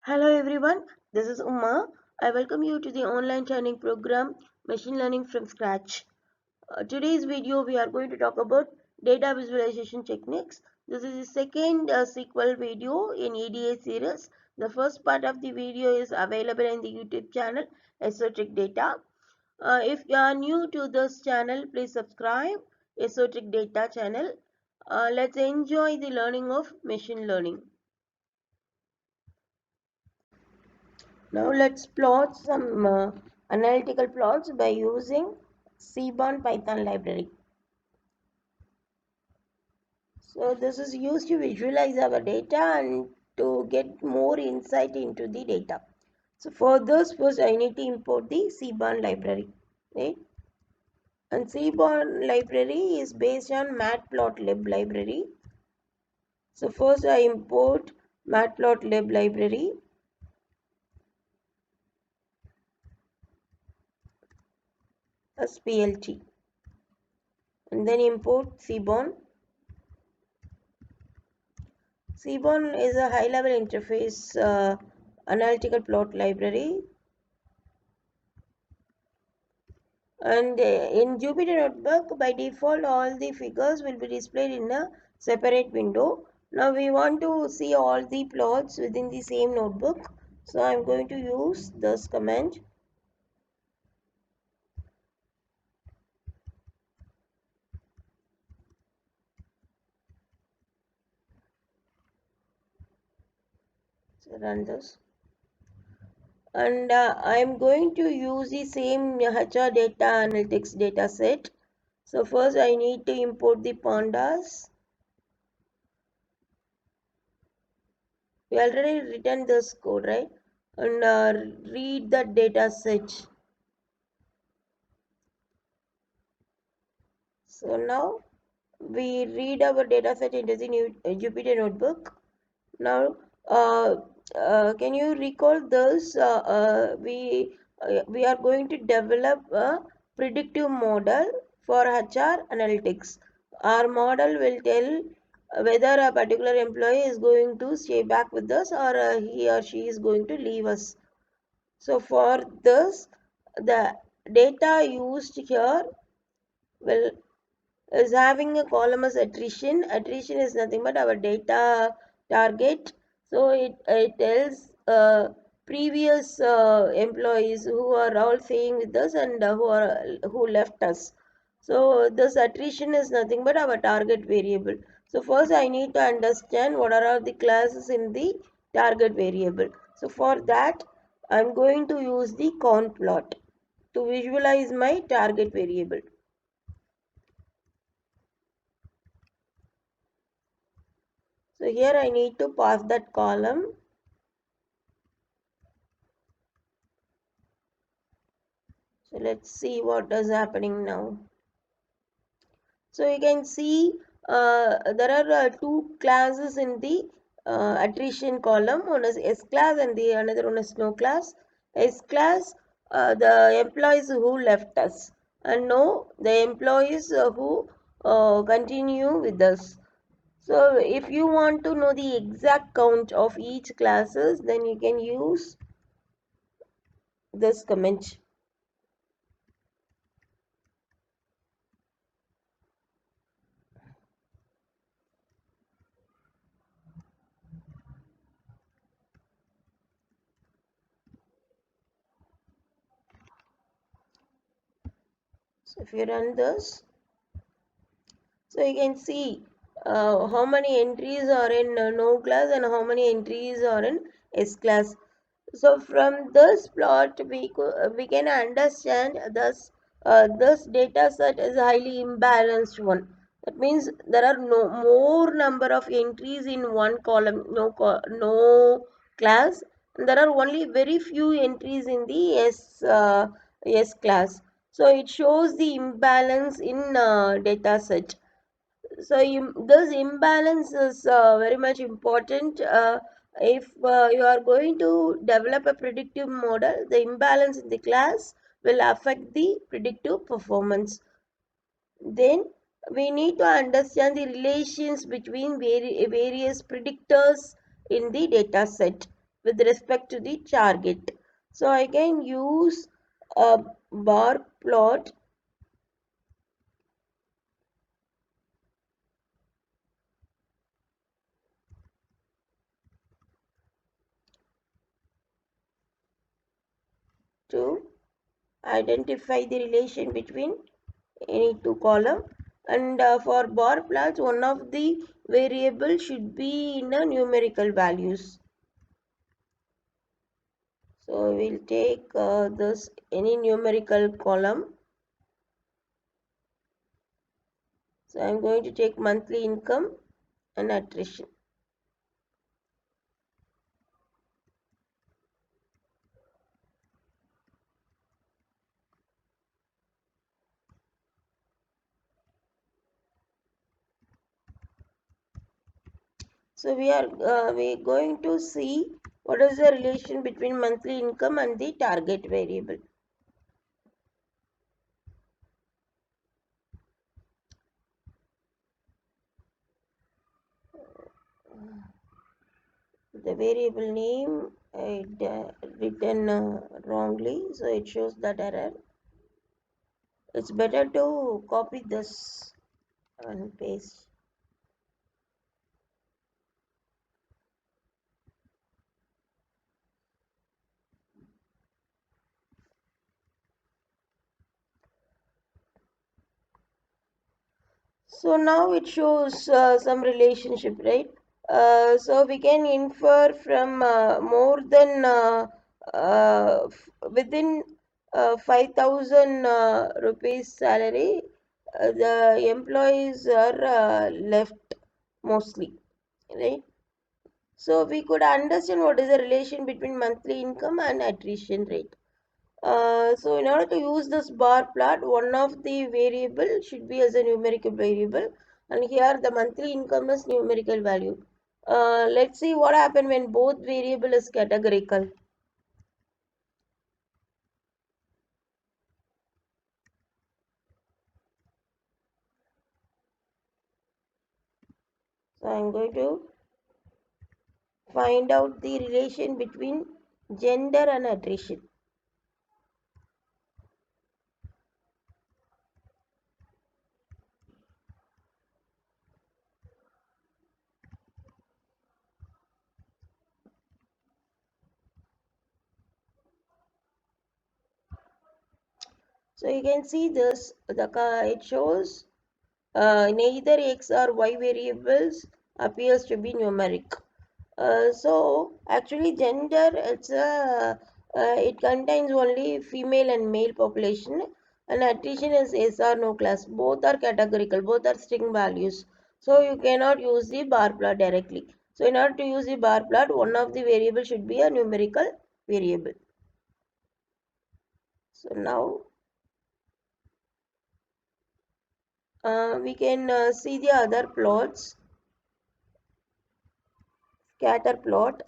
Hello everyone, this is Uma. I welcome you to the online training program Machine Learning from Scratch. Today's video we are going to talk about data visualization techniques. This is the second sequel video in EDA series. The first part of the video is available in the YouTube channel Esoteric Data. If you are new to this channel, please subscribe Esoteric Data channel. Let's enjoy the learning of machine learning. Now let's plot some analytical plots by using Seaborn Python library. So this is used to visualize our data and to get more insight into the data. So for this, first I need to import the Seaborn library, right? And Seaborn library is based on matplotlib library. So first I import matplotlib library. As PLT, and then import Seaborn. Seaborn is a high-level interface analytical plot library, and in Jupyter Notebook by default all the figures will be displayed in a separate window. Now we want to see all the plots within the same notebook, so I am going to use this command. So run this, and I am going to use the same HR data analytics data set. So first I need to import the pandas. We already written this code, right? And read the data set. So now we read our data set into the new Jupyter Notebook. Now can you recall this? We are going to develop a predictive model for HR analytics. Our model will tell whether a particular employee is going to stay back with us, or he or she is going to leave us. So for this, the data used here will is having a column as attrition. Attrition is nothing but our data target. So it tells previous employees who are all staying with us and who left us. So this attrition is nothing but our target variable. So first I need to understand what are all the classes in the target variable. So for that I'm going to use the count plot to visualize my target variable. So here I need to pass that column. So let's see what is happening now. So you can see there are two classes in the attrition column. One is S class and the another one is no class. S class, the employees who left us, and no, the employees who continue with us. So if you want to know the exact count of each classes, then you can use this comment. So if you run this, so you can see how many entries are in no class and how many entries are in S class. So from this plot we can understand this data set is a highly imbalanced one. That means there are no more number of entries in one column, no class, and there are only very few entries in the S class. So it shows the imbalance in data set. So this imbalance is very much important. If you are going to develop a predictive model, the imbalance in the class will affect the predictive performance. Then we need to understand the relations between various predictors in the data set. with respect to the target. So I can use a bar plot to identify the relation between any two column, and for bar plots one of the variable should be in a numerical values. So we'll take this any numerical column. So I'm going to take monthly income and attrition. So we going to see what is the relation between monthly income and the target variable. The variable name I written wrongly, so it shows that error. It's better to copy this and paste. So now it shows some relationship, right? So we can infer from more than within 5,000 rupees salary, the employees are left mostly, right? So we could understand what is the relation between monthly income and attrition rate. So in order to use this bar plot, one of the variable should be as a numerical variable, and here the monthly income is numerical value. Let's see what happens when both variable is categorical. So I'm going to find out the relation between gender and attrition. So you can see this, it shows neither x or y variables appears to be numeric. So actually gender, it contains only female and male population, and attrition is yes or no class. Both are categorical, both are string values. So you cannot use the bar plot directly. So in order to use the bar plot, one of the variable should be a numerical variable. So now we can see the other plots, scatter plot.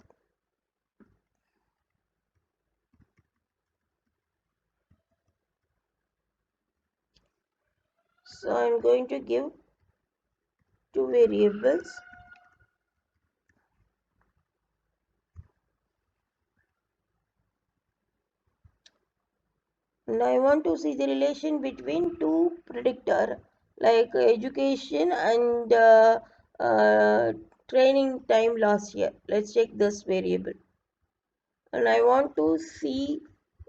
So I'm going to give two variables. And I want to see the relation between two predictor like education and training time last year. Let's check this variable. And I want to see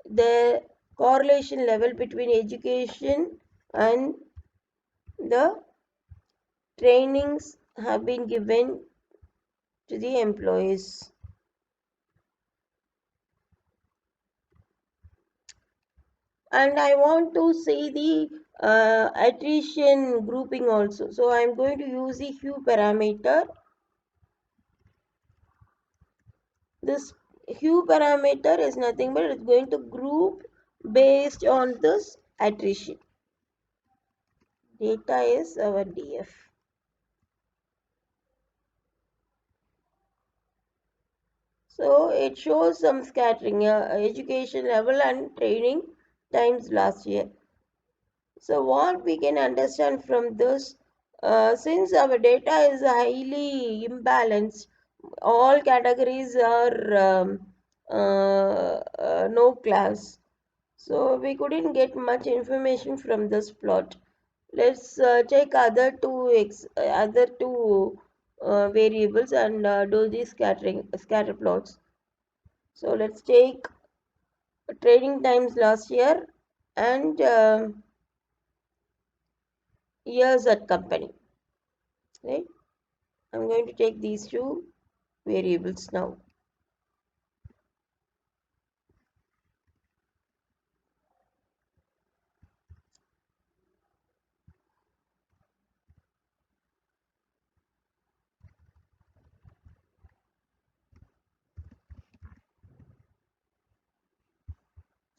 the correlation level between education and the trainings have been given to the employees. And I want to see the attrition grouping also. So I am going to use the hue parameter. This hue parameter is nothing but it's going to group based on this attrition. Data is our DF. So it shows some scattering, education level and training times last year. So what we can understand from this, since our data is highly imbalanced, all categories are no class. So we couldn't get much information from this plot. Let's take other two variables and do the scatter plots. So let's take trading times last year and years at company. Right? I'm going to take these two variables now.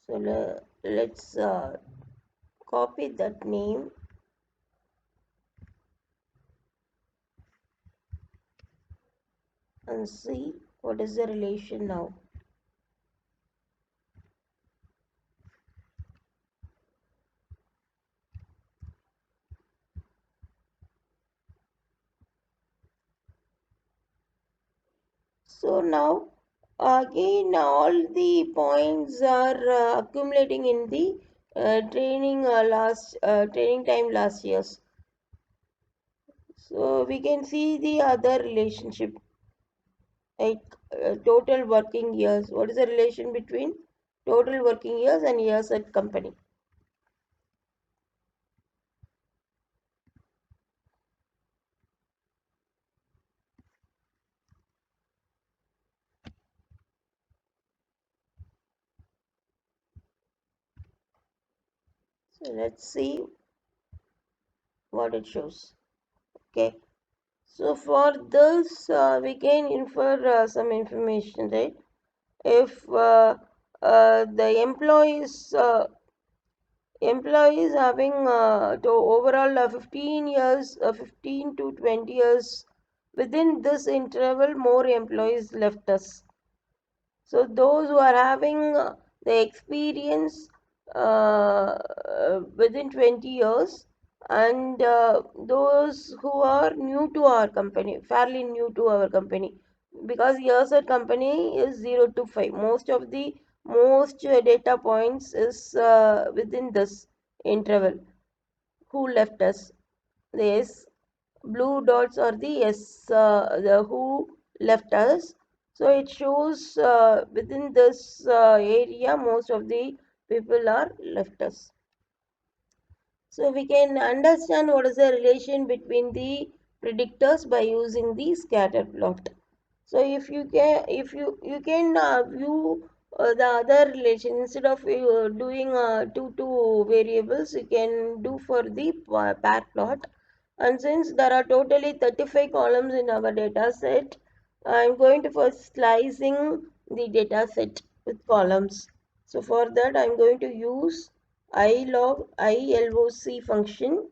So let's copy that name and see what is the relation now. So now again all the points are accumulating in the training time last years. So we can see the other relationship like total working years. What is the relation between total working years and years at company? So let's see what it shows. Okay. So for this, we can infer some information, right? If the employees having to overall 15 years, 15 to 20 years, within this interval, more employees left us. So those who are having the experience within 20 years and those who are new to our company, fairly new to our company, because years at company is 0 to 5. Most data points is within this interval. Who left us? Yes, blue dots are the yes, the who left us. So it shows within this area most of the people are left us. So we can understand what is the relation between the predictors by using the scatter plot. So if you can view the other relation instead of doing two variables, you can do for the pair plot. And since there are totally 35 columns in our data set, I'm going to first slicing the data set with columns. So for that, I'm going to use ILOC function.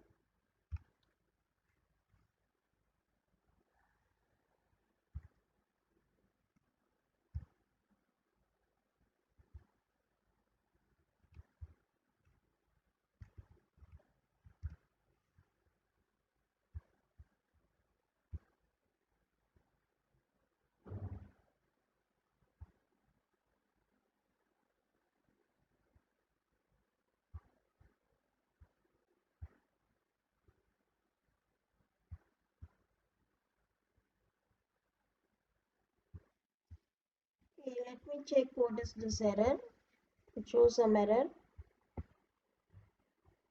Okay, let me check what is this error. It shows some error.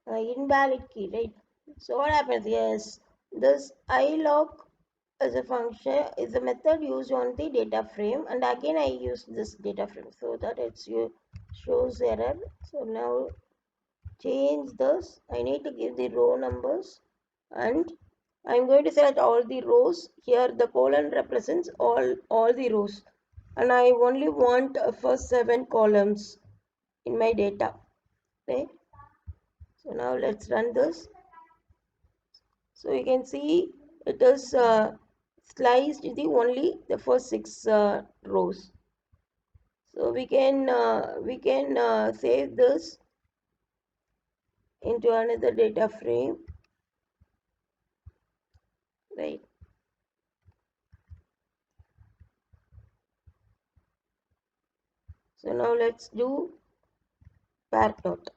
Invalid key, right? So what happens? Yes, this iLock is a function, is a method used on the data frame, and again I use this data frame so that it's you shows error. So now change this. I need to give the row numbers, and I'm going to select all the rows. Here the colon represents all the rows, and I only want first 7 columns in my data. Okay. So now let's run this. So you can see it is sliced the only the first 6 rows. So we can save this into another data frame, right? So now let's do pair plot.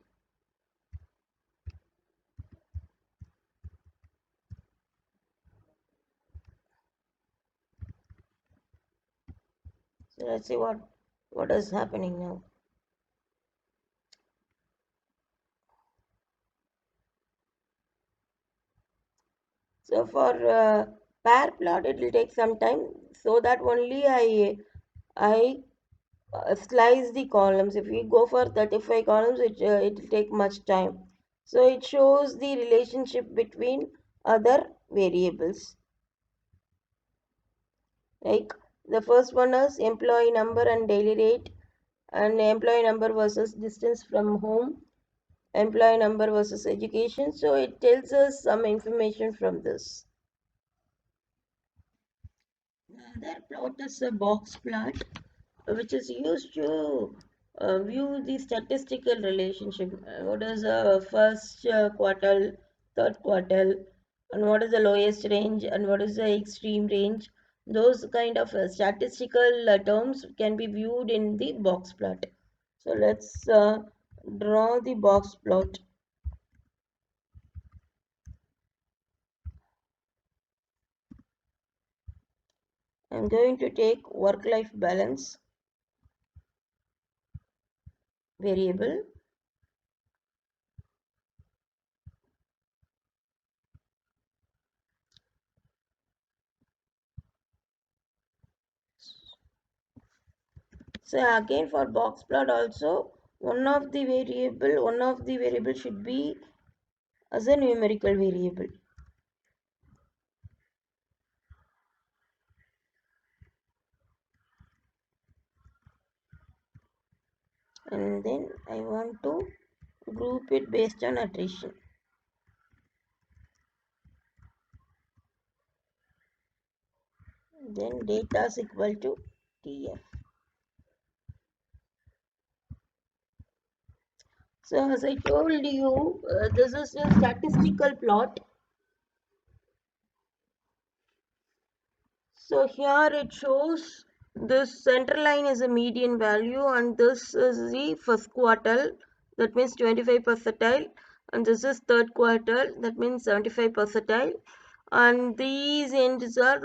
So let's see what is happening now. So for pair plot, it will take some time. So that only I slice the columns. If we go for 35 columns, it will take much time. So it shows the relationship between other variables. Like the first one is employee number and daily rate, and employee number versus distance from home, employee number versus education. So it tells us some information from this. Their plot is a box plot which is used to view the statistical relationship. What is the first quartile, third quartile, and what is the lowest range, and what is the extreme range. Those kind of statistical terms can be viewed in the box plot. So let's draw the box plot. I'm going to take work-life balance variable. So again for box plot also one of the variable should be as a numerical variable. And then I want to group it based on attrition. Then data is equal to TF. So as I told you, this is a statistical plot. So here it shows this center line is a median value and this is the first quartile, that means 25 percentile, and this is third quartile, that means 75 percentile, and these ends are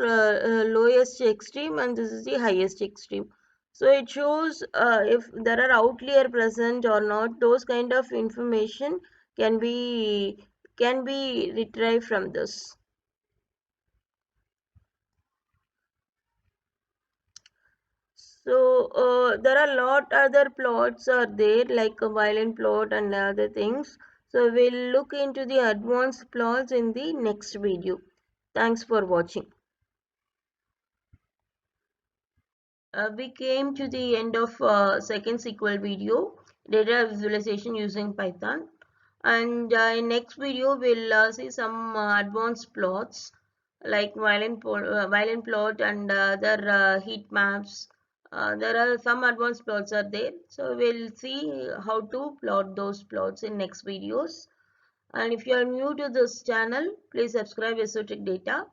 lowest extreme and this is the highest extreme. So it shows if there are outlier present or not. Those kind of information can be retrieved from this. So there are a lot other plots are there, like a violin plot and other things. So we'll look into the advanced plots in the next video. Thanks for watching. We came to the end of second sequel video, data visualization using Python. And in next video, we'll see some advanced plots like violin plot and other heat maps. There are some advanced plots are there. So we'll see how to plot those plots in next videos. And if you are new to this channel, please subscribe Esoteric Data.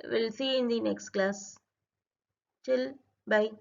We'll see you in the next class. Till bye.